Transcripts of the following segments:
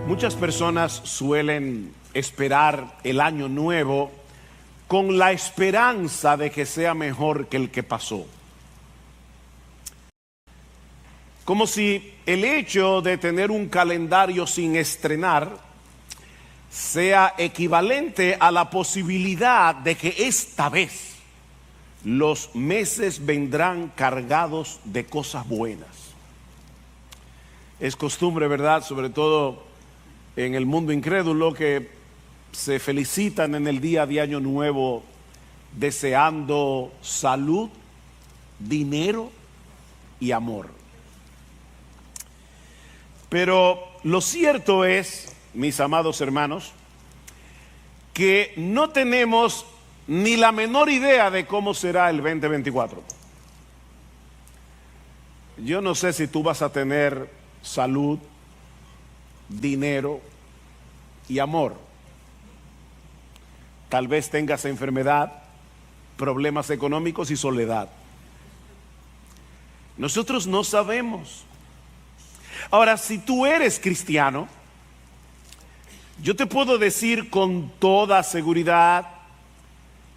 Muchas personas suelen esperar el año nuevo con la esperanza de que sea mejor que el que pasó. Como si el hecho de tener un calendario sin estrenar sea equivalente a la posibilidad de que esta vez los meses vendrán cargados de cosas buenas. Es costumbre, ¿verdad?, sobre todo en el mundo incrédulo, que se felicitan en el día de Año Nuevo deseando salud, dinero y amor. Pero lo cierto es, mis amados hermanos, que no tenemos ni la menor idea de cómo será el 2024. Yo no sé si tú vas a tener salud, dinero y amor. Tal vez tengas enfermedad, problemas económicos y soledad. Nosotros no sabemos. Ahora, si tú eres cristiano, yo te puedo decir con toda seguridad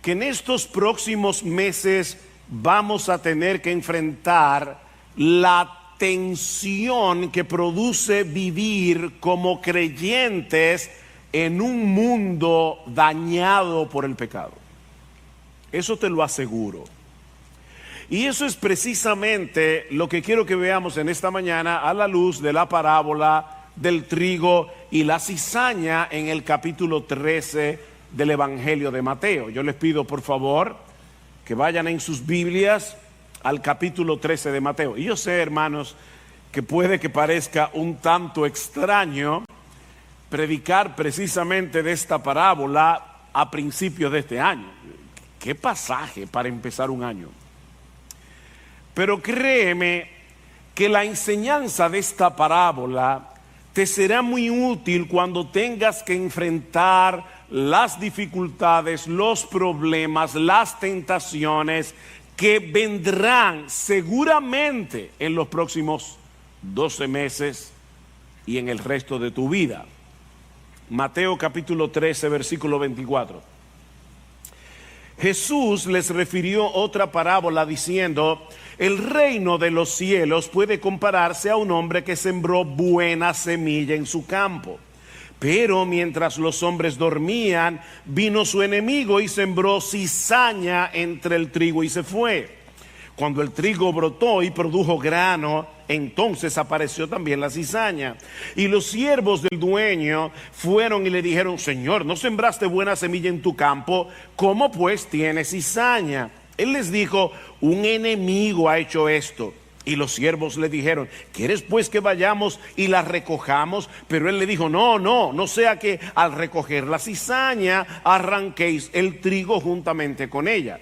que en estos próximos meses vamos a tener que enfrentar la tensión que produce vivir como creyentes en un mundo dañado por el pecado. Eso te lo aseguro. Y eso es precisamente lo que quiero que veamos en esta mañana a la luz de la parábola del trigo y la cizaña en el capítulo 13 del Evangelio de Mateo. Yo les pido por favor que vayan en sus Biblias al capítulo 13 de Mateo. Y yo sé, hermanos, que puede que parezca un tanto extraño predicar precisamente de esta parábola a principios de este año. ¿Qué pasaje para empezar un año? Pero créeme que la enseñanza de esta parábola te será muy útil cuando tengas que enfrentar las dificultades, los problemas, las tentaciones que vendrán seguramente en los próximos 12 meses y en el resto de tu vida. Mateo capítulo 13, versículo 24. Jesús les refirió otra parábola diciendo: el reino de los cielos puede compararse a un hombre que sembró buena semilla en su campo. Pero mientras los hombres dormían, vino su enemigo y sembró cizaña entre el trigo y se fue. Cuando el trigo brotó y produjo grano, entonces apareció también la cizaña. Y los siervos del dueño fueron y le dijeron: Señor, ¿no sembraste buena semilla en tu campo? ¿Cómo pues tiene cizaña? Él les dijo: un enemigo ha hecho esto. Y los siervos le dijeron: ¿quieres pues que vayamos y la recojamos? Pero él le dijo: no sea que al recoger la cizaña arranquéis el trigo juntamente con ella.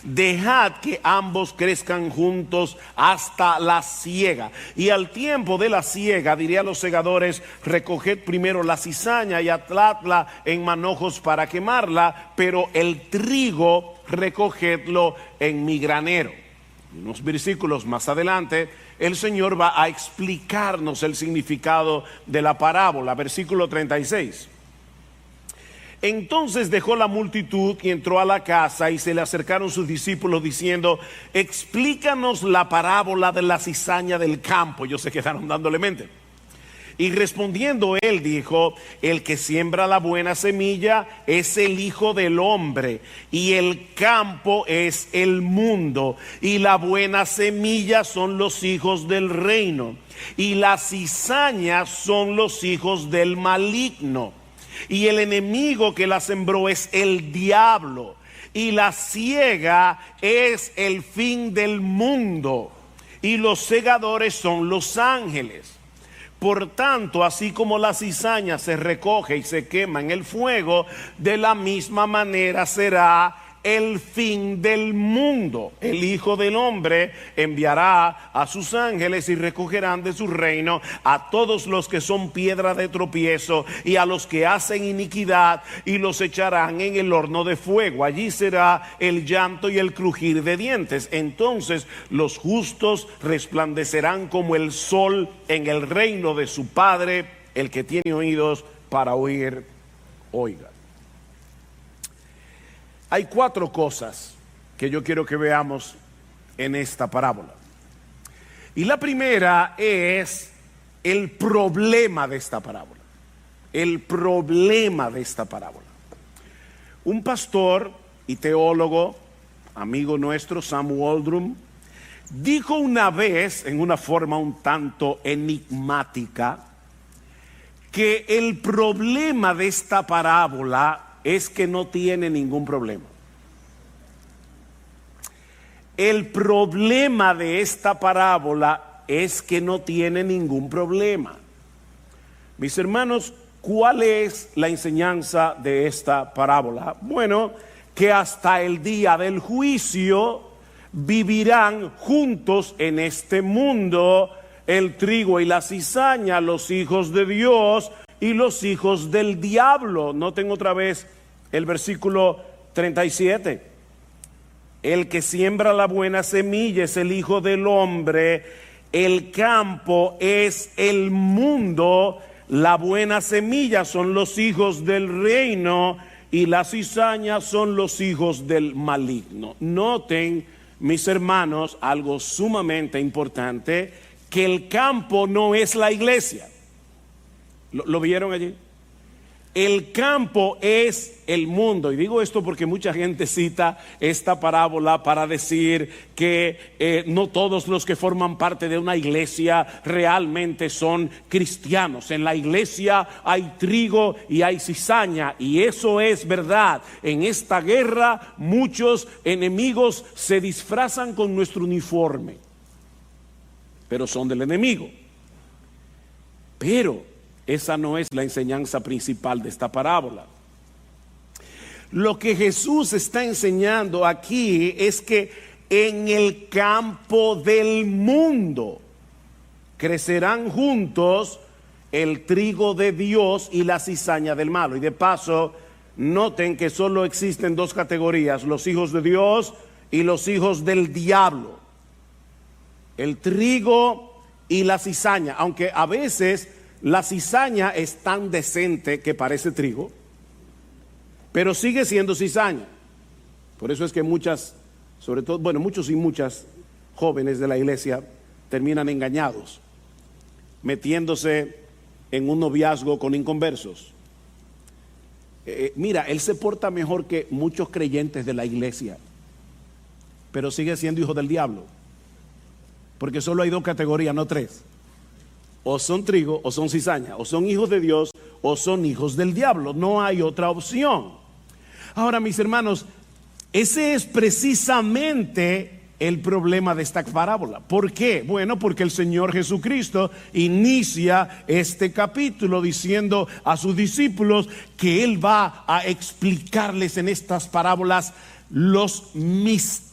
Dejad que ambos crezcan juntos hasta la siega. Y al tiempo de la siega diré a los segadores: recoged primero la cizaña y atadla en manojos para quemarla, pero el trigo recogedlo en mi granero. Unos versículos más adelante, el Señor va a explicarnos el significado de la parábola. Versículo 36. Entonces dejó la multitud y entró a la casa, y se le acercaron sus discípulos diciendo: explícanos la parábola de la cizaña del campo. Ellos se quedaron dándole mente. Y respondiendo él dijo: el que siembra la buena semilla es el Hijo del Hombre, y el campo es el mundo, y la buena semilla son los hijos del reino, y la cizaña son los hijos del maligno. Y el enemigo que la sembró es el diablo, y la siega es el fin del mundo, y los segadores son los ángeles. Por tanto, así como la cizaña se recoge y se quema en el fuego, de la misma manera será el fin del mundo. El Hijo del Hombre enviará a sus ángeles y recogerán de su reino a todos los que son piedra de tropiezo y a los que hacen iniquidad, y los echarán en el horno de fuego. Allí será el llanto y el crujir de dientes. Entonces los justos resplandecerán como el sol en el reino de su Padre El que tiene oídos para oír, oiga. Hay 4 cosas que yo quiero que veamos en esta parábola. Y la primera es el problema de esta parábola. El problema de esta parábola. Un pastor y teólogo, amigo nuestro, Sam Waldrum, dijo una vez, en una forma un tanto enigmática, que el problema de esta parábola es que no tiene ningún problema. El problema de esta parábola es que no tiene ningún problema. Mis hermanos, ¿cuál es la enseñanza de esta parábola? Bueno, que hasta el día del juicio vivirán juntos en este mundo el trigo y la cizaña, los hijos de Dios y los hijos del diablo. Noten otra vez el versículo 37. El que siembra la buena semilla es el Hijo del Hombre, el campo es el mundo, la buena semilla son los hijos del reino y la cizaña son los hijos del maligno. Noten, mis hermanos, algo sumamente importante, que el campo no es la iglesia. ¿Lo vieron allí? El campo es el mundo. Y digo esto porque mucha gente cita esta parábola para decir que no todos los que forman parte de una iglesia realmente son cristianos. En la iglesia hay trigo y hay cizaña, y eso es verdad. En esta guerra muchos enemigos se disfrazan con nuestro uniforme, pero son del enemigo. Pero esa no es la enseñanza principal de esta parábola. Lo que Jesús está enseñando aquí es que en el campo del mundo crecerán juntos el trigo de Dios y la cizaña del malo. Y de paso, noten que solo existen 2 categorías: los hijos de Dios y los hijos del diablo. El trigo y la cizaña, aunque a veces la cizaña es tan decente que parece trigo, pero sigue siendo cizaña. Por eso es que muchas, sobre todo, bueno, muchos y muchas jóvenes de la iglesia terminan engañados, metiéndose en un noviazgo con inconversos. Mira, él se porta mejor que muchos creyentes de la iglesia, pero sigue siendo hijo del diablo, porque solo hay 2 categorías, no 3. O son trigo o son cizaña, o son hijos de Dios o son hijos del diablo. No hay otra opción. Ahora, mis hermanos, ese es precisamente el problema de esta parábola. ¿Por qué? Bueno, porque el Señor Jesucristo inicia este capítulo diciendo a sus discípulos que Él va a explicarles en estas parábolas los misterios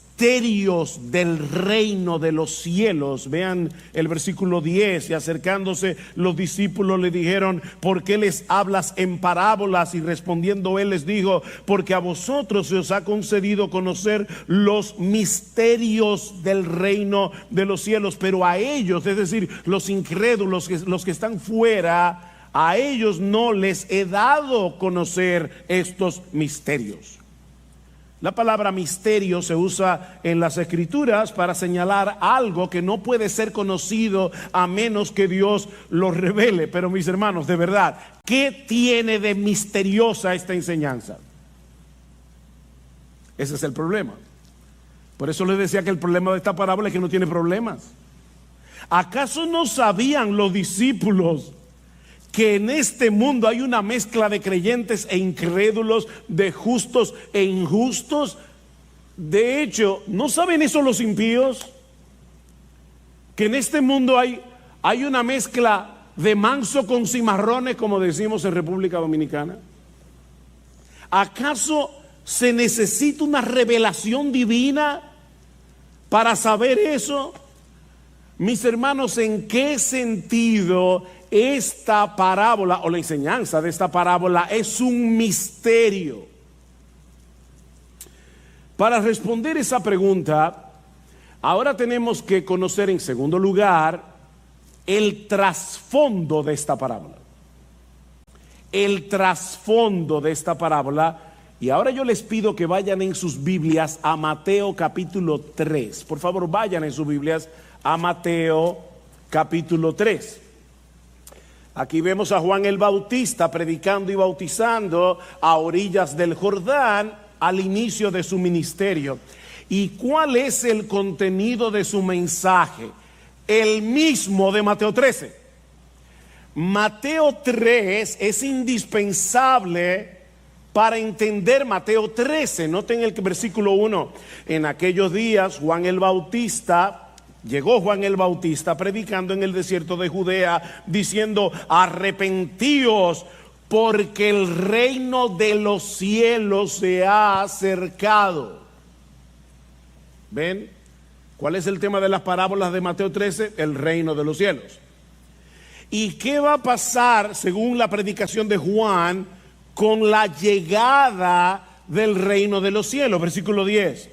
del reino de los cielos. Vean el versículo 10. Y acercándose los discípulos le dijeron: ¿por qué les hablas en parábolas? Y respondiendo él les dijo: porque a vosotros se os ha concedido conocer los misterios del reino de los cielos, pero a ellos, es decir, los incrédulos, los que están fuera, a ellos no les he dado conocer estos misterios. La palabra misterio se usa en las Escrituras para señalar algo que no puede ser conocido a menos que Dios lo revele. Pero mis hermanos, de verdad, ¿qué tiene de misteriosa esta enseñanza? Ese es el problema. Por eso les decía que el problema de esta parábola es que no tiene problemas. ¿Acaso no sabían los discípulos que en este mundo hay una mezcla de creyentes e incrédulos, de justos e injustos? De hecho, ¿no saben eso los impíos? Que en este mundo hay una mezcla de manso con cimarrones, como decimos en República Dominicana. ¿Acaso se necesita una revelación divina para saber eso? Mis hermanos, ¿en qué sentido esta parábola o la enseñanza de esta parábola es un misterio? Para responder esa pregunta, ahora tenemos que conocer en segundo lugar el trasfondo de esta parábola. el trasfondo de esta parábola. Y ahora yo les pido que vayan en sus Biblias a Mateo capítulo 3. Por favor, vayan en sus Biblias a Mateo capítulo 3. Aquí vemos a Juan el Bautista predicando y bautizando a orillas del Jordán al inicio de su ministerio. ¿Y cuál es el contenido de su mensaje? El mismo de Mateo 13. Mateo 3 es indispensable para entender Mateo 13. Noten el versículo 1. En aquellos días llegó Juan el Bautista predicando en el desierto de Judea, diciendo: arrepentíos, porque el reino de los cielos se ha acercado. ¿Ven? ¿Cuál es el tema de las parábolas de Mateo 13? El reino de los cielos. ¿Y qué va a pasar, según la predicación de Juan, con la llegada del reino de los cielos? Versículo 10.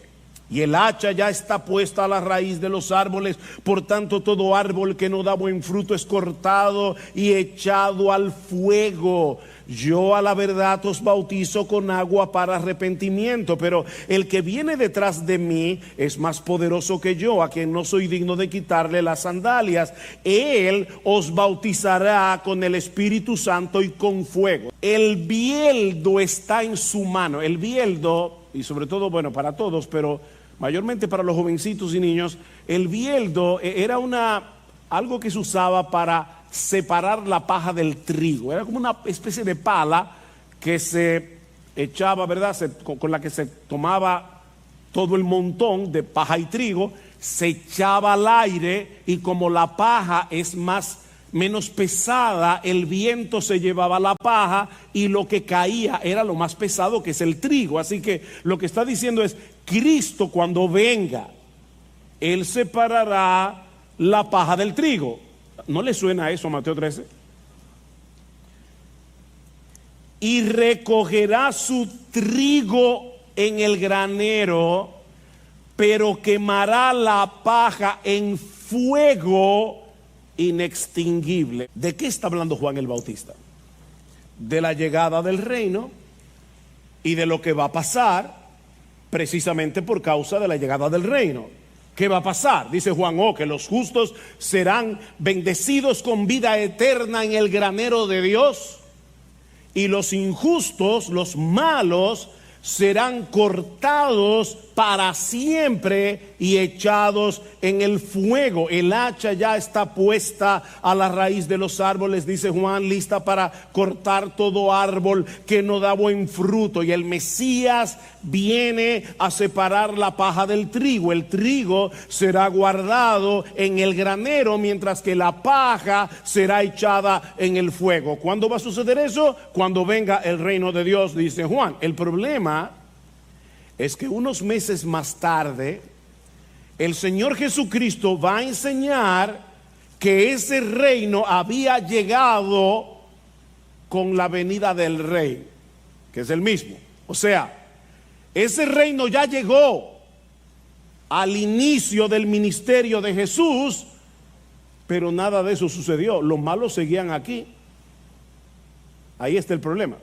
Y el hacha ya está puesta a la raíz de los árboles, por tanto todo árbol que no da buen fruto es cortado y echado al fuego. Yo a la verdad os bautizo con agua para arrepentimiento, pero el que viene detrás de mí es más poderoso que yo, a quien no soy digno de quitarle las sandalias. Él os bautizará con el Espíritu Santo y con fuego. El bieldo está en su mano. El bieldo, y sobre todo, bueno, para todos, pero mayormente para los jovencitos y niños, el bieldo era algo que se usaba para separar la paja del trigo. Era como una especie de pala que se echaba, ¿verdad? Con la que se tomaba todo el montón de paja y trigo, se echaba al aire, y como la paja es menos pesada, el viento se llevaba la paja y lo que caía era lo más pesado, que es el trigo. Así que lo que está diciendo es: Cristo, cuando venga, Él separará la paja del trigo. ¿No le suena eso a Mateo 13? Y recogerá su trigo en el granero, pero quemará la paja en fuego inextinguible. ¿De qué está hablando Juan el Bautista? De la llegada del reino y de lo que va a pasar precisamente por causa de la llegada del reino. ¿Qué va a pasar? Dice Juan: que los justos serán bendecidos con vida eterna en el granero de Dios, y los injustos, los malos, serán cortados para siempre y echados en el fuego. El hacha ya está puesta a la raíz de los árboles, dice Juan, lista para cortar todo árbol que no da buen fruto. Y el Mesías viene a separar la paja del trigo. El trigo será guardado en el granero, mientras que la paja será echada en el fuego. ¿Cuándo va a suceder eso? Cuando venga el reino de Dios, dice Juan. El problema es que unos meses más tarde el Señor Jesucristo va a enseñar que ese reino había llegado con la venida del Rey, que es el mismo. O sea, ese reino ya llegó al inicio del ministerio de Jesús, pero nada de eso sucedió. Los malos seguían aquí. Ahí está el problema.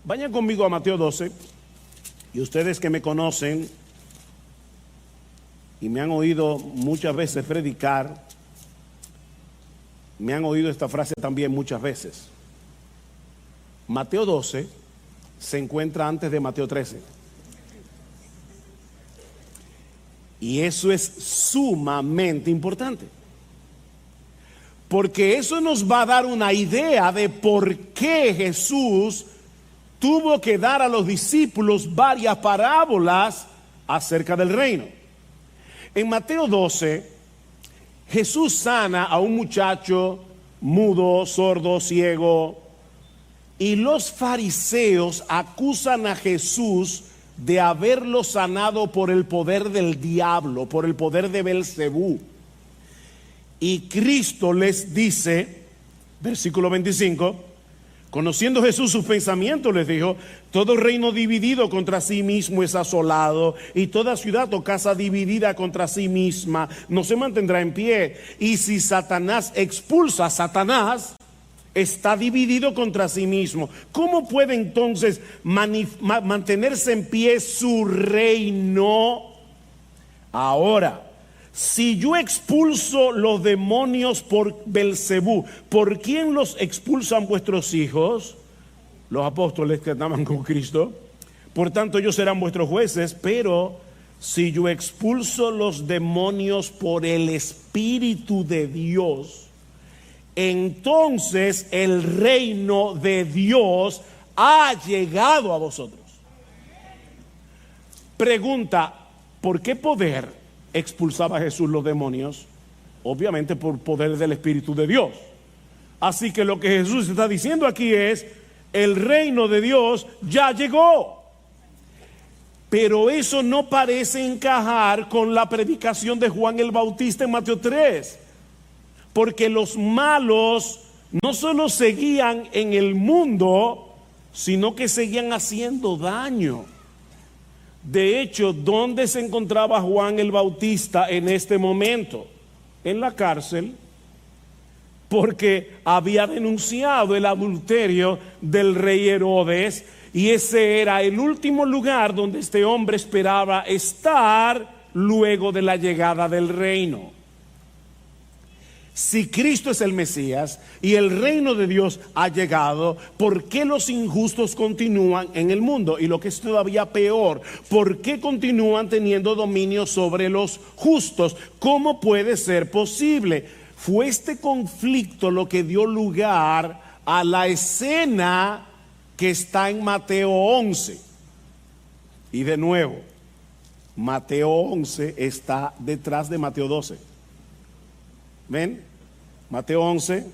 Vayan conmigo a Mateo 12. Y ustedes que me conocen y me han oído muchas veces predicar, me han oído esta frase también muchas veces. Mateo 12 se encuentra antes de Mateo 13. Y eso es sumamente importante, porque eso nos va a dar una idea de por qué Jesús tuvo que dar a los discípulos varias parábolas acerca del reino. En Mateo 12, Jesús sana a un muchacho mudo, sordo, ciego, y los fariseos acusan a Jesús de haberlo sanado por el poder del diablo, por el poder de Belcebú. Y Cristo les dice, versículo 25, conociendo Jesús sus pensamientos, les dijo: todo reino dividido contra sí mismo es asolado, y toda ciudad o casa dividida contra sí misma no se mantendrá en pie. Y si Satanás expulsa a Satanás, está dividido contra sí mismo. ¿Cómo puede entonces mantenerse en pie su reino? Ahora, si yo expulso los demonios por Belcebú, ¿por quién los expulsan vuestros hijos? Los apóstoles que andaban con Cristo. Por tanto, ellos serán vuestros jueces. Pero si yo expulso los demonios por el Espíritu de Dios, entonces el reino de Dios ha llegado a vosotros. Pregunta: ¿por qué poder expulsaba Jesús los demonios? Obviamente por poder del Espíritu de Dios. Así que lo que Jesús está diciendo aquí es: el reino de Dios ya llegó. Pero eso no parece encajar con la predicación de Juan el Bautista en Mateo 3. Porque los malos no solo seguían en el mundo, sino que seguían haciendo daño. De hecho, ¿dónde se encontraba Juan el Bautista en este momento? En la cárcel, porque había denunciado el adulterio del rey Herodes, y ese era el último lugar donde este hombre esperaba estar luego de la llegada del reino. Si Cristo es el Mesías y el reino de Dios ha llegado, ¿por qué los injustos continúan en el mundo? Y lo que es todavía peor, ¿por qué continúan teniendo dominio sobre los justos? ¿Cómo puede ser posible? Fue este conflicto lo que dio lugar a la escena que está en Mateo 11. Y de nuevo, Mateo 11 está detrás de Mateo 12. ¿Ven? Mateo 11,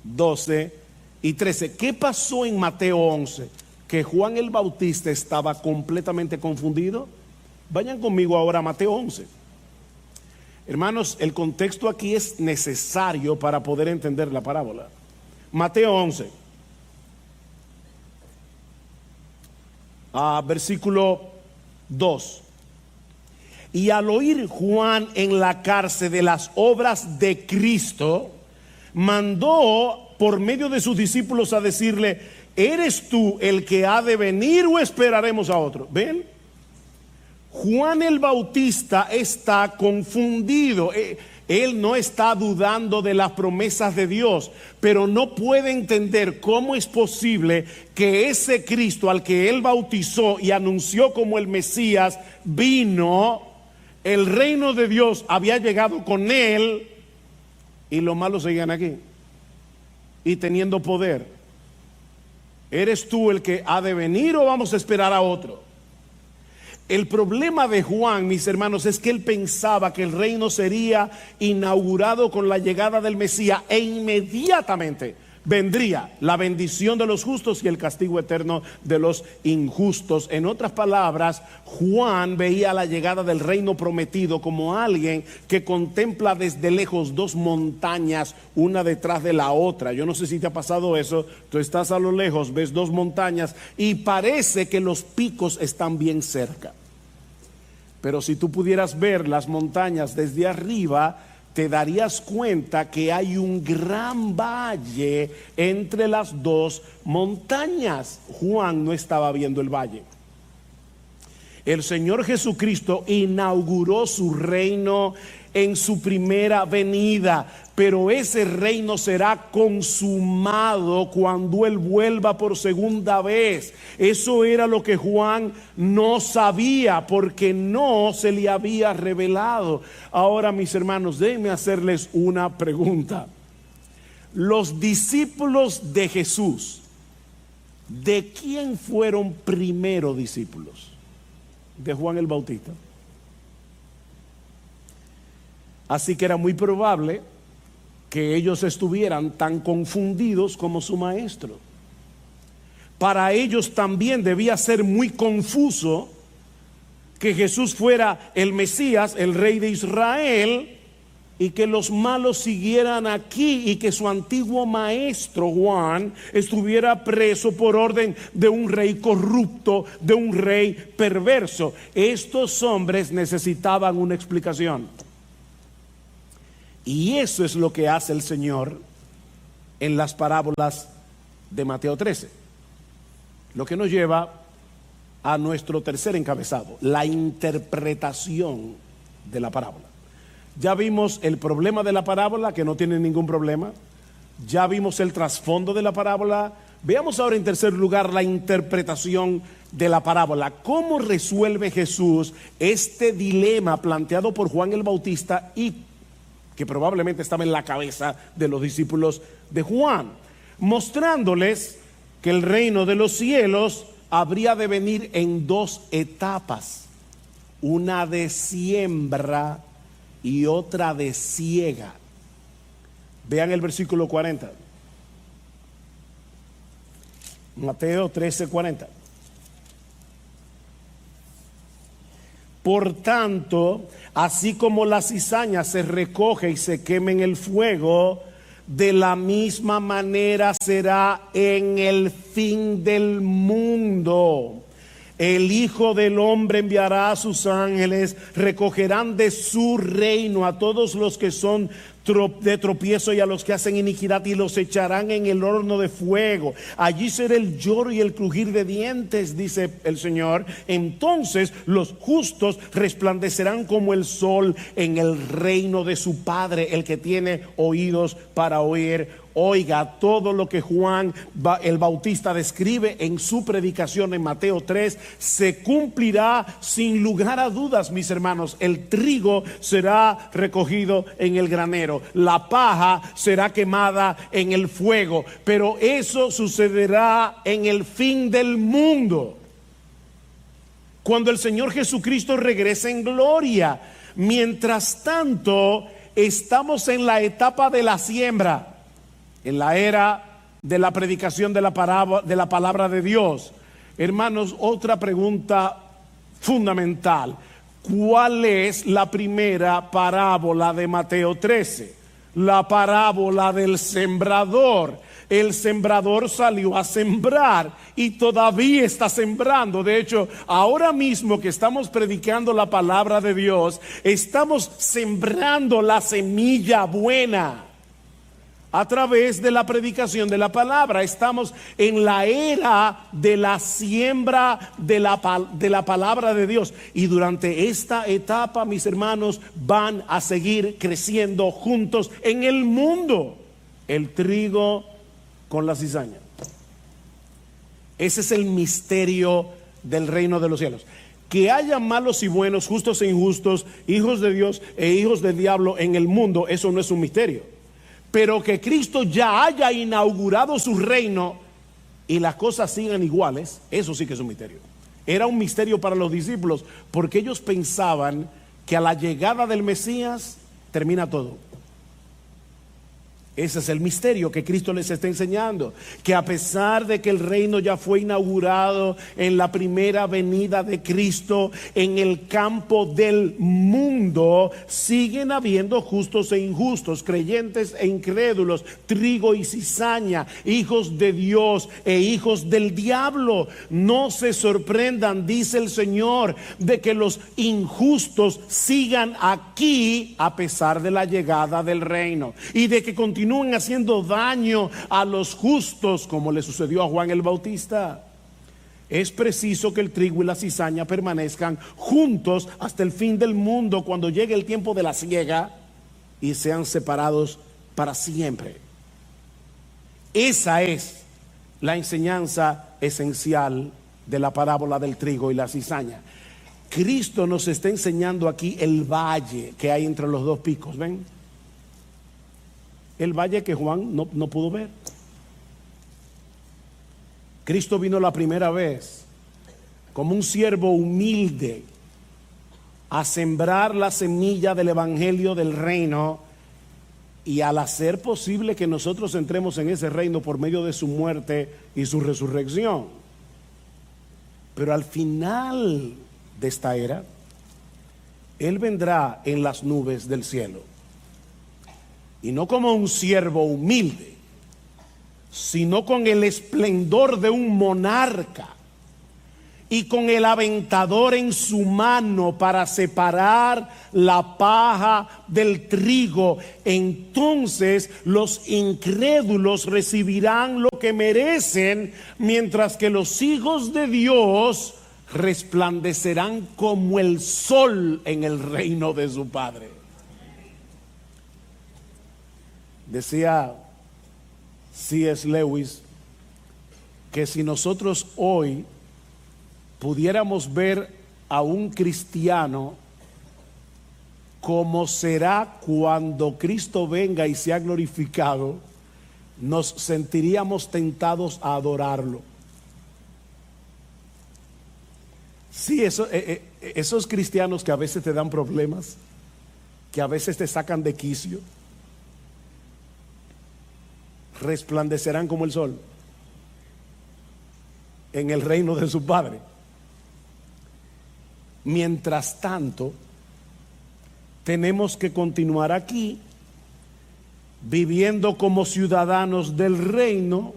12 y 13. ¿Qué pasó en Mateo 11? Que Juan el Bautista estaba completamente confundido. Vayan conmigo ahora a Mateo 11. Hermanos, el contexto aquí es necesario para poder entender la parábola. Mateo 11. Versículo 2. Y al oír Juan en la cárcel de las obras de Cristo, mandó por medio de sus discípulos a decirle: ¿eres tú el que ha de venir o esperaremos a otro? ¿Ven? Juan el Bautista está confundido. Él no está dudando de las promesas de Dios, pero no puede entender cómo es posible que ese Cristo al que él bautizó y anunció como el Mesías vino, el reino de Dios había llegado con él y los malos seguían aquí y teniendo poder. ¿Eres tú el que ha de venir o vamos a esperar a otro? El problema de Juan, mis hermanos, es que él pensaba que el reino sería inaugurado con la llegada del Mesías e inmediatamente vendría la bendición de los justos y el castigo eterno de los injustos. En otras palabras, Juan veía la llegada del reino prometido como alguien que contempla desde lejos dos montañas, una detrás de la otra. Yo no sé si te ha pasado eso. Tú estás a lo lejos, ves dos montañas y parece que los picos están bien cerca. Pero si tú pudieras ver las montañas desde arriba, te darías cuenta que hay un gran valle entre las dos montañas. Juan no estaba viendo el valle. El Señor Jesucristo inauguró su reino en su primera venida, pero ese reino será consumado cuando Él vuelva por segunda vez. Eso era lo que Juan no sabía porque no se le había revelado. Ahora, mis hermanos, déjenme hacerles una pregunta. Los discípulos de Jesús, ¿de quién fueron primero discípulos? De Juan el Bautista. Así que era muy probable que ellos estuvieran tan confundidos como su maestro. Para ellos también debía ser muy confuso que Jesús fuera el Mesías, el rey de Israel, y que los malos siguieran aquí y que su antiguo maestro Juan estuviera preso por orden de un rey corrupto, de un rey perverso. Estos hombres necesitaban una explicación. Y eso es lo que hace el Señor en las parábolas de Mateo 13. Lo que nos lleva a nuestro tercer encabezado, la interpretación de la parábola. Ya vimos el problema de la parábola, que no tiene ningún problema. Ya vimos el trasfondo de la parábola. Veamos ahora en tercer lugar la interpretación de la parábola. ¿Cómo resuelve Jesús este dilema planteado por Juan el Bautista y que probablemente estaba en la cabeza de los discípulos de Juan? Mostrándoles que el reino de los cielos habría de venir en dos etapas, una de siembra y otra de siega. Vean el versículo 40. Mateo 13:40. Por tanto, así como la cizaña se recoge y se quema en el fuego, de la misma manera será en el fin del mundo. El Hijo del Hombre enviará a sus ángeles, recogerán de su reino a todos los que son de tropiezo y a los que hacen iniquidad, y los echarán en el horno de fuego. Allí será el lloro y el crujir de dientes, dice el Señor. Entonces los justos resplandecerán como el sol en el reino de su Padre. El que tiene oídos para oír, oiga. Todo lo que Juan el Bautista describe en su predicación en Mateo 3 se cumplirá sin lugar a dudas, mis hermanos. El trigo será recogido en el granero, la paja será quemada en el fuego, pero eso sucederá en el fin del mundo, cuando el Señor Jesucristo regrese en gloria. Mientras tanto, estamos en la etapa de la siembra, en la era de la predicación de la palabra de Dios. Hermanos, otra pregunta fundamental: ¿cuál es la primera parábola de Mateo 13? La parábola del sembrador. El sembrador salió a sembrar y todavía está sembrando. De hecho, ahora mismo que estamos predicando la palabra de Dios, estamos sembrando la semilla buena a través de la predicación de la palabra. Estamos en la era de la siembra de la palabra de Dios, y durante esta etapa, mis hermanos, van a seguir creciendo juntos en el mundo el trigo con la cizaña. Ese es el misterio del reino de los cielos. Que haya malos y buenos, justos e injustos, hijos de Dios e hijos del diablo en el mundo, eso no es un misterio. Pero que Cristo ya haya inaugurado su reino y las cosas sigan iguales, eso sí que es un misterio. Era un misterio para los discípulos, porque ellos pensaban que a la llegada del Mesías termina todo. Ese es el misterio que Cristo les está enseñando, que a pesar de que el reino ya fue inaugurado en la primera venida de Cristo, en el campo del mundo siguen habiendo justos e injustos, creyentes e incrédulos, trigo y cizaña, hijos de Dios e hijos del diablo. No se sorprendan, dice el Señor, de que los injustos sigan aquí a pesar de la llegada del reino, y de que continúen haciendo daño a los justos, como le sucedió a Juan el Bautista. Es preciso que el trigo y la cizaña permanezcan juntos hasta el fin del mundo, cuando llegue el tiempo de la siega, y sean separados para siempre. Esa es la enseñanza esencial de la parábola del trigo y la cizaña. Cristo nos está enseñando aquí el valle que hay entre los dos picos. ¿Ven? El valle que Juan no pudo ver. Cristo vino la primera vez como un siervo humilde a sembrar la semilla del evangelio del reino, y al hacer posible que nosotros entremos en ese reino por medio de su muerte y su resurrección. Pero al final de esta era, Él vendrá en las nubes del cielo, y no como un siervo humilde, sino con el esplendor de un monarca, y con el aventador en su mano para separar la paja del trigo, entonces los incrédulos recibirán lo que merecen, mientras que los hijos de Dios resplandecerán como el sol en el reino de su Padre. Decía C.S. Lewis que si nosotros hoy pudiéramos ver a un cristiano como será cuando Cristo venga y sea glorificado, nos sentiríamos tentados a adorarlo. Sí, esos cristianos que a veces te dan problemas, que a veces te sacan de quicio, resplandecerán como el sol en el reino de su Padre. Mientras tanto, tenemos que continuar aquí viviendo como ciudadanos del reino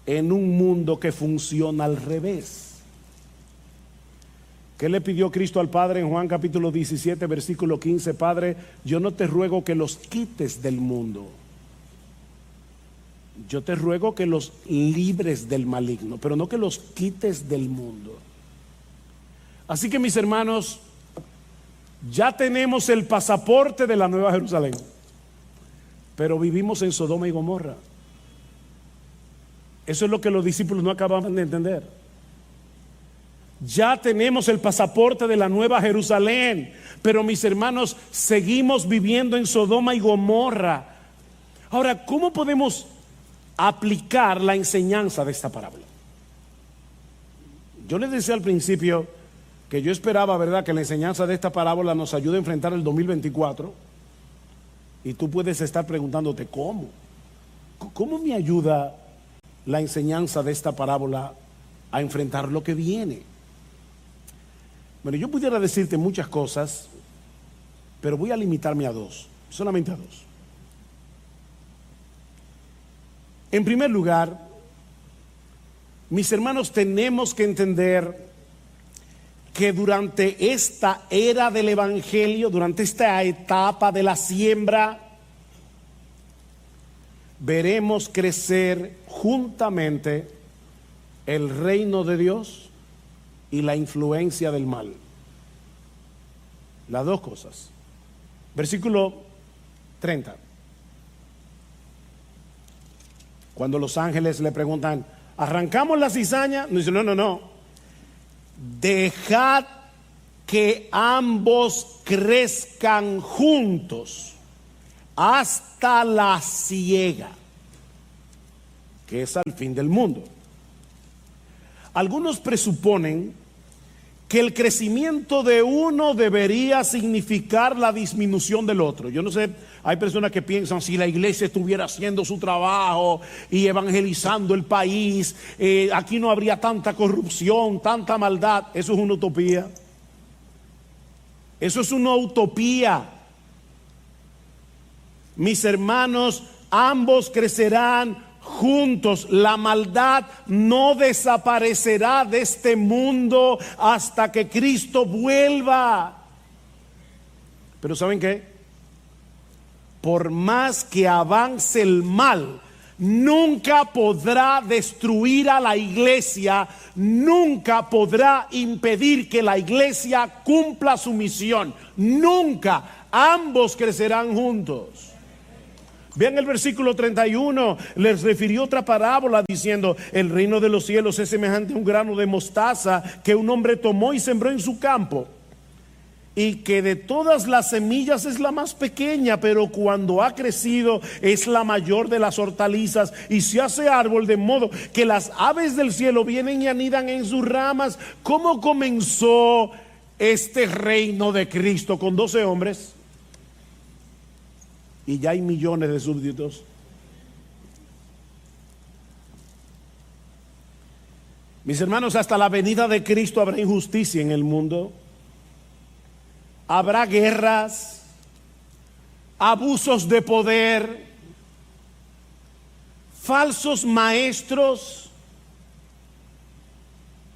en un mundo que funciona al revés. ¿Qué le pidió Cristo al Padre en Juan capítulo 17, versículo 15? Padre, yo no te ruego que los quites del mundo, yo te ruego que los libres del maligno, pero no que los quites del mundo. Así que, mis hermanos, ya tenemos el pasaporte de la Nueva Jerusalén, pero vivimos en Sodoma y Gomorra. Eso es lo que los discípulos no acababan de entender. Ya tenemos el pasaporte de la Nueva Jerusalén, pero, mis hermanos, seguimos viviendo en Sodoma y Gomorra. Ahora, ¿cómo podemos aplicar la enseñanza de esta parábola? Yo les decía al principio que yo esperaba, ¿verdad?, que la enseñanza de esta parábola nos ayude a enfrentar el 2024. Y tú puedes estar preguntándote, ¿cómo me ayuda la enseñanza de esta parábola a enfrentar lo que viene? Bueno, yo pudiera decirte muchas cosas, pero voy a limitarme a dos, solamente a dos. En primer lugar, mis hermanos, tenemos que entender que durante esta era del Evangelio, durante esta etapa de la siembra, veremos crecer juntamente el reino de Dios y la influencia del mal. Las dos cosas. Versículo 30. Cuando los ángeles le preguntan, ¿arrancamos la cizaña? No, dice, no. Dejad que ambos crezcan juntos hasta la siega, que es al fin del mundo. Algunos presuponen que el crecimiento de uno debería significar la disminución del otro. Yo no sé, hay personas que piensan, si la iglesia estuviera haciendo su trabajo y evangelizando el país, aquí no habría tanta corrupción, tanta maldad. Eso es una utopía. Eso es una utopía. Mis hermanos, ambos crecerán juntos. La maldad no desaparecerá de este mundo hasta que Cristo vuelva. Pero ¿saben qué? Por más que avance el mal, nunca podrá destruir a la iglesia, nunca podrá impedir que la iglesia cumpla su misión. Nunca. Ambos crecerán juntos. Vean el versículo 31, les refirió otra parábola diciendo, el reino de los cielos es semejante a un grano de mostaza que un hombre tomó y sembró en su campo, y que de todas las semillas es la más pequeña, pero cuando ha crecido es la mayor de las hortalizas y se hace árbol, de modo que las aves del cielo vienen y anidan en sus ramas. ¿Cómo comenzó este reino de Cristo? Con 12 hombres. Y ya hay millones de súbditos. Mis hermanos, hasta la venida de Cristo habrá injusticia en el mundo. Habrá guerras, abusos de poder, falsos maestros.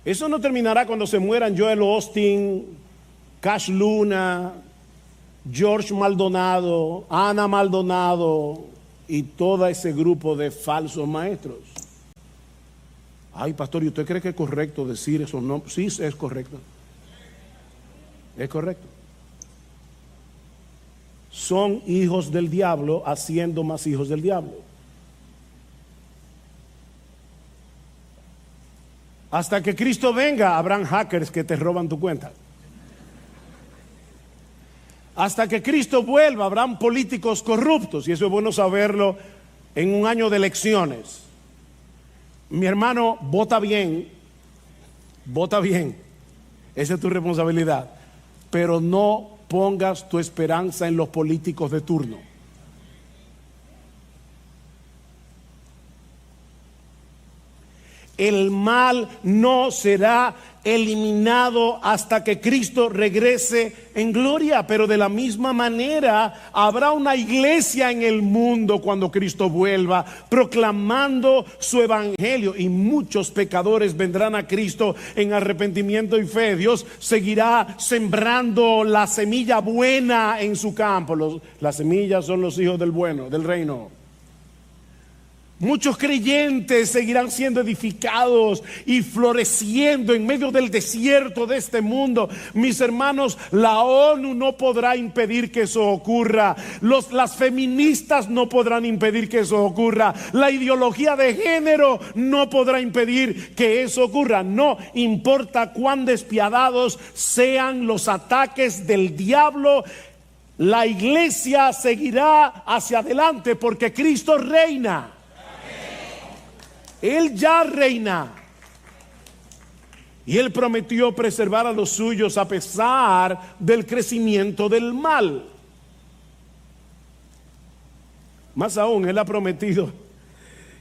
Eso no terminará cuando se mueran Joel Austin, Cash Luna, George Maldonado, Ana Maldonado y todo ese grupo de falsos maestros. Ay, pastor, ¿y usted cree que es correcto decir esos nombres? Sí, es correcto. Es correcto. Son hijos del diablo haciendo más hijos del diablo. Hasta que Cristo venga, habrán hackers que te roban tu cuenta. Hasta que Cristo vuelva, habrán políticos corruptos. Y eso es bueno saberlo en un año de elecciones. Mi hermano, vota bien. Vota bien. Esa es tu responsabilidad. Pero no pongas tu esperanza en los políticos de turno. El mal no será eliminado hasta que Cristo regrese en gloria, pero de la misma manera habrá una iglesia en el mundo cuando Cristo vuelva, proclamando su evangelio, y muchos pecadores vendrán a Cristo en arrepentimiento y fe. Dios seguirá sembrando la semilla buena en su campo. Las semillas son los hijos del bueno, del reino. Muchos creyentes seguirán siendo edificados y floreciendo en medio del desierto de este mundo. Mis hermanos, la ONU no podrá impedir que eso ocurra. Las feministas no podrán impedir que eso ocurra. La ideología de género no podrá impedir que eso ocurra. No importa cuán despiadados sean los ataques del diablo, la iglesia seguirá hacia adelante porque Cristo reina. Él ya reina. Y Él prometió preservar a los suyos a pesar del crecimiento del mal. Más aún, Él ha prometido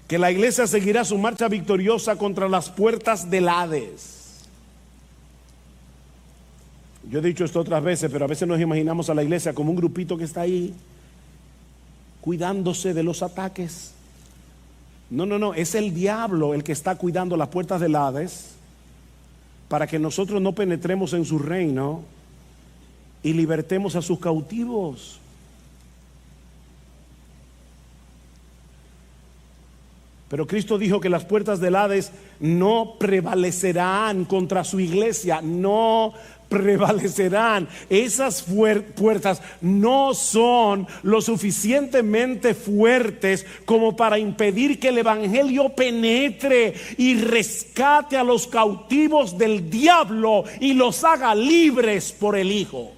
que la iglesia seguirá su marcha victoriosa contra las puertas del Hades. Yo he dicho esto otras veces, pero a veces nos imaginamos a la iglesia como un grupito que está ahí cuidándose de los ataques. No, es el diablo el que está cuidando las puertas del Hades para que nosotros no penetremos en su reino y libertemos a sus cautivos. Pero Cristo dijo que las puertas del Hades no prevalecerán contra su iglesia, no prevalecerán. Esas puertas no son lo suficientemente fuertes como para impedir que el evangelio penetre y rescate a los cautivos del diablo y los haga libres por el Hijo.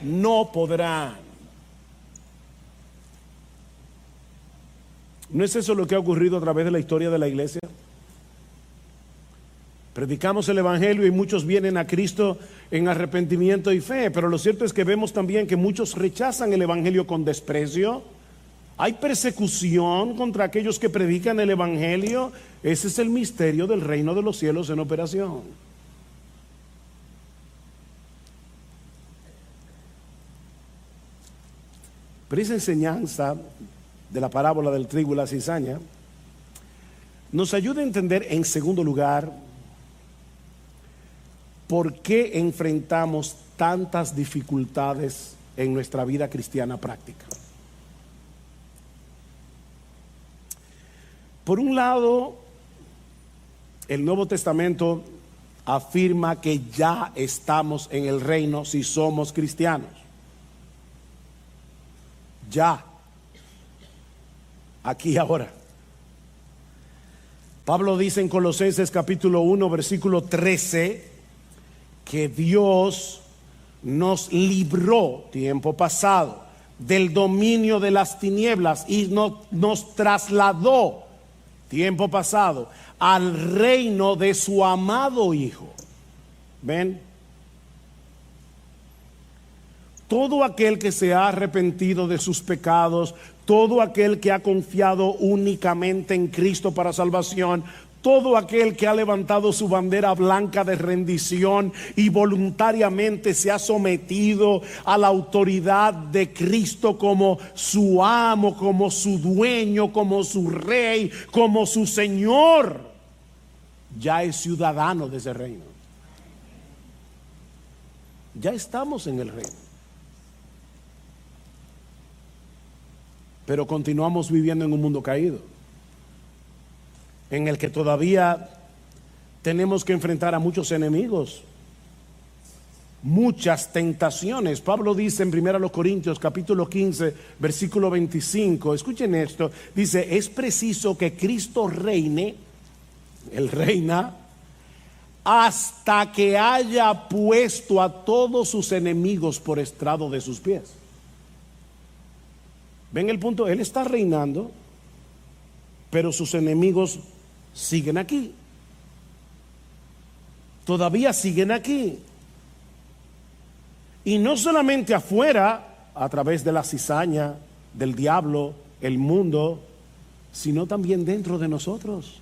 No podrán. ¿No es eso lo que ha ocurrido a través de la historia de la iglesia? Predicamos el evangelio y muchos vienen a Cristo en arrepentimiento y fe, pero lo cierto es que vemos también que muchos rechazan el evangelio con desprecio. Hay persecución contra aquellos que predican el evangelio. Ese es el misterio del reino de los cielos en operación. Pero esa enseñanza de la parábola del trigo y la cizaña nos ayuda a entender, en segundo lugar, por qué enfrentamos tantas dificultades en nuestra vida cristiana práctica. Por un lado, el Nuevo Testamento afirma que ya estamos en el reino si somos cristianos. Ya. Aquí ahora. Pablo dice en Colosenses capítulo 1 versículo 13 que Dios nos libró tiempo pasado del dominio de las tinieblas y nos trasladó tiempo pasado al reino de su amado Hijo. ¿Ven? Todo aquel que se ha arrepentido de sus pecados, todo aquel que ha confiado únicamente en Cristo para salvación, todo aquel que ha levantado su bandera blanca de rendición y voluntariamente se ha sometido a la autoridad de Cristo como su amo, como su dueño, como su rey, como su Señor, ya es ciudadano de ese reino. Ya estamos en el reino. Pero continuamos viviendo en un mundo caído, en el que todavía tenemos que enfrentar a muchos enemigos, muchas tentaciones. Pablo dice en 1 Corintios capítulo 15 versículo 25, escuchen esto, dice: es preciso que Cristo reine, Él reina, hasta que haya puesto a todos sus enemigos por estrado de sus pies. ¿Ven el punto? Él está reinando, pero sus enemigos siguen aquí. Todavía siguen aquí. Y no solamente afuera, a través de la cizaña, del diablo, el mundo, sino también dentro de nosotros.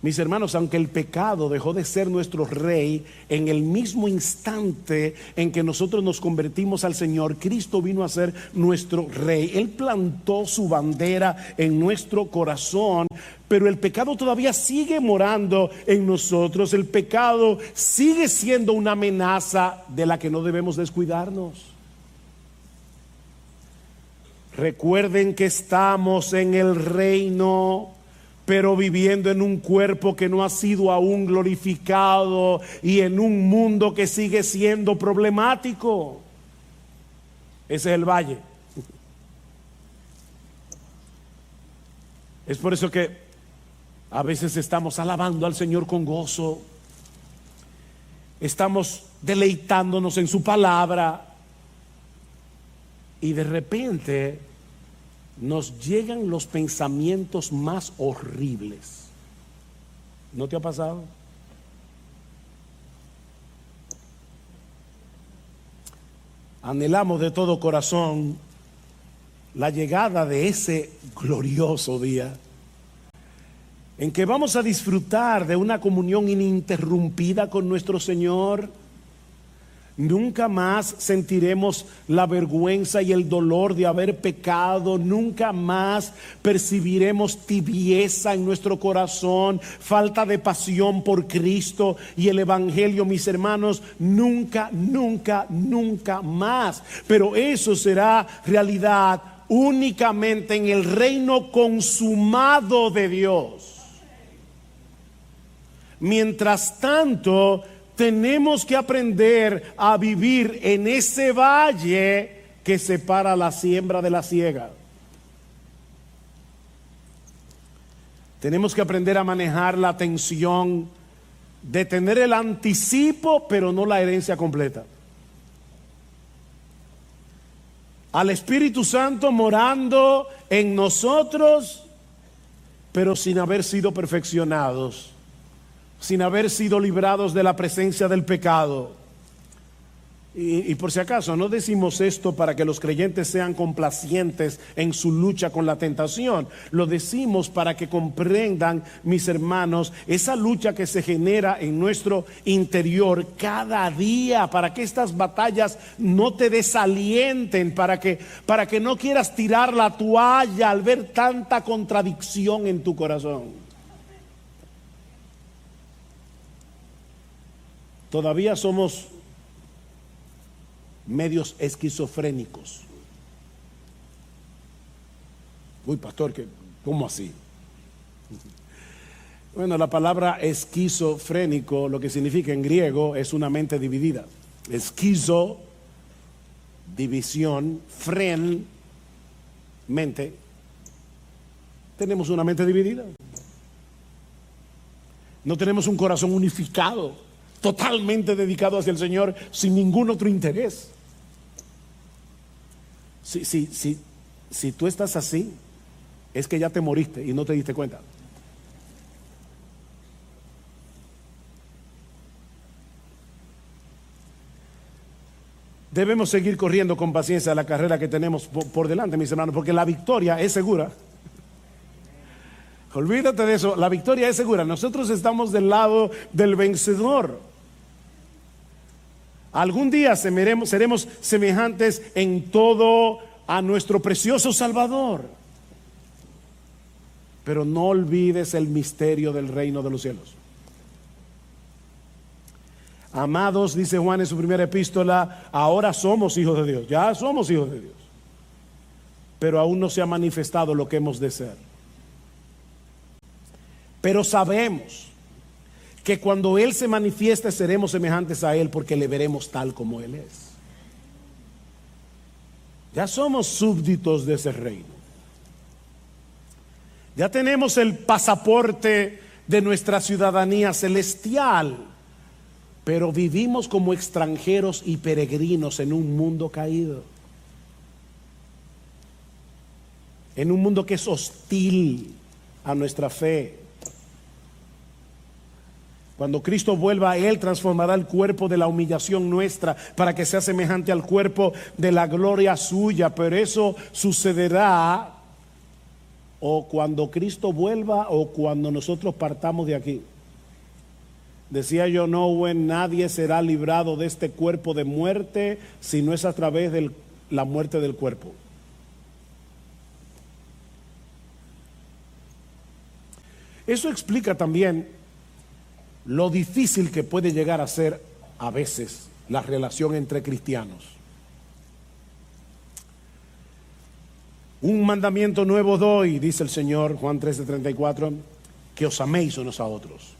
Mis hermanos, aunque el pecado dejó de ser nuestro rey, en el mismo instante en que nosotros nos convertimos al Señor, Cristo vino a ser nuestro rey. Él plantó su bandera en nuestro corazón, pero el pecado todavía sigue morando en nosotros. El pecado sigue siendo una amenaza de la que no debemos descuidarnos. Recuerden que estamos en el reino, pero viviendo en un cuerpo que no ha sido aún glorificado y en un mundo que sigue siendo problemático. Ese es el valle. Es por eso que a veces estamos alabando al Señor con gozo, estamos deleitándonos en su palabra, y de repente nos llegan los pensamientos más horribles. ¿No te ha pasado? Anhelamos de todo corazón la llegada de ese glorioso día en que vamos a disfrutar de una comunión ininterrumpida con nuestro Señor. Nunca más sentiremos la vergüenza y el dolor de haber pecado. Nunca más percibiremos tibieza en nuestro corazón, falta de pasión por Cristo y el Evangelio, mis hermanos. Nunca, nunca, nunca más. Pero eso será realidad únicamente en el reino consumado de Dios. Mientras tanto, tenemos que aprender a vivir en ese valle que separa la siembra de la siega. Tenemos que aprender a manejar la tensión de tener el anticipo, pero no la herencia completa. Al Espíritu Santo morando en nosotros, pero sin haber sido perfeccionados, sin haber sido librados de la presencia del pecado. Y por si acaso, no decimos esto para que los creyentes sean complacientes en su lucha con la tentación. Lo decimos para que comprendan, mis hermanos, esa lucha que se genera en nuestro interior cada día, para que estas batallas no te desalienten, para que no quieras tirar la toalla al ver tanta contradicción en tu corazón. Todavía somos medios esquizofrénicos. Uy, pastor, ¿cómo así? Bueno, la palabra esquizofrénico, lo que significa en griego, es una mente dividida. Esquizo, división, fren, mente. Tenemos una mente dividida. No tenemos un corazón unificado, totalmente dedicado hacia el Señor, sin ningún otro interés. Si tú estás así, es que ya te moriste y no te diste cuenta. Debemos seguir corriendo con paciencia la carrera que tenemos por delante, mis hermanos, porque la victoria es segura. Olvídate de eso, la victoria es segura. Nosotros estamos del lado del vencedor. Algún día seremos semejantes en todo a nuestro precioso Salvador. Pero no olvides el misterio del reino de los cielos. Amados, dice Juan en su primera epístola, ahora somos hijos de Dios. Ya somos hijos de Dios. Pero aún no se ha manifestado lo que hemos de ser. Pero sabemos que cuando Él se manifieste seremos semejantes a Él, porque le veremos tal como Él es. Ya somos súbditos de ese reino. Ya tenemos el pasaporte de nuestra ciudadanía celestial, pero vivimos como extranjeros y peregrinos en un mundo caído, en un mundo que es hostil a nuestra fe. Cuando Cristo vuelva, Él transformará el cuerpo de la humillación nuestra para que sea semejante al cuerpo de la gloria suya, pero eso sucederá o cuando Cristo vuelva o cuando nosotros partamos de aquí. Decía John Owen, nadie será librado de este cuerpo de muerte si no es a través de la muerte del cuerpo. Eso explica también lo difícil que puede llegar a ser a veces la relación entre cristianos. Un mandamiento nuevo doy, dice el Señor, Juan 13:34, que os améis unos a otros.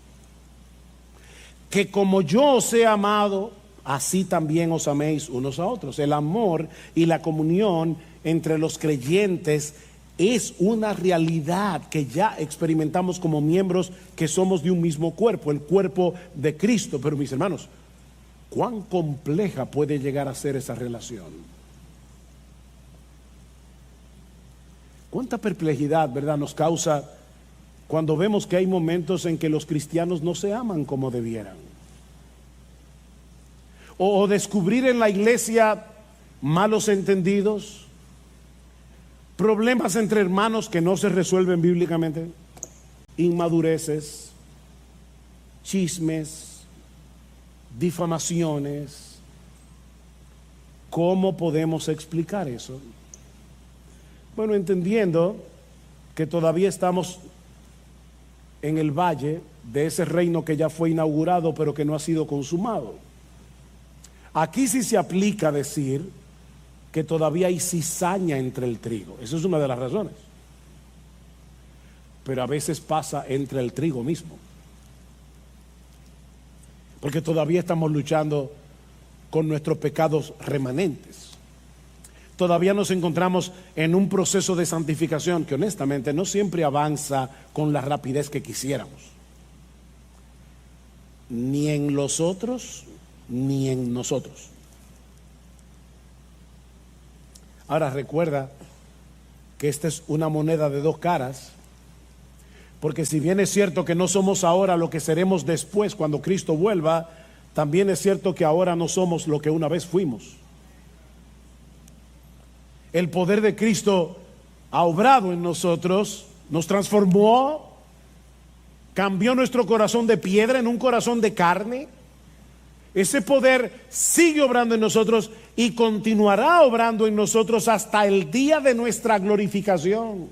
Que como yo os he amado, así también os améis unos a otros. El amor y la comunión entre los creyentes es una realidad que ya experimentamos como miembros que somos de un mismo cuerpo, el cuerpo de Cristo. Pero mis hermanos, ¿cuán compleja puede llegar a ser esa relación? ¿Cuánta perplejidad, verdad, nos causa cuando vemos que hay momentos en que los cristianos no se aman como debieran? O descubrir en la iglesia malos entendidos, problemas entre hermanos que no se resuelven bíblicamente, inmadureces, chismes, difamaciones. ¿Cómo podemos explicar eso? Bueno, entendiendo que todavía estamos en el valle de ese reino que ya fue inaugurado pero que no ha sido consumado. Aquí sí se aplica decir que todavía hay cizaña entre el trigo. Esa es una de las razones. Pero a veces pasa entre el trigo mismo. Porque todavía estamos luchando con nuestros pecados remanentes. Todavía nos encontramos en un proceso de santificación que honestamente no siempre avanza con la rapidez que quisiéramos. Ni en los otros, ni en nosotros. Ahora recuerda que esta es una moneda de dos caras, porque si bien es cierto que no somos ahora lo que seremos después cuando Cristo vuelva, también es cierto que ahora no somos lo que una vez fuimos. El poder de Cristo ha obrado en nosotros, nos transformó, cambió nuestro corazón de piedra en un corazón de carne. Ese poder sigue obrando en nosotros y continuará obrando en nosotros hasta el día de nuestra glorificación.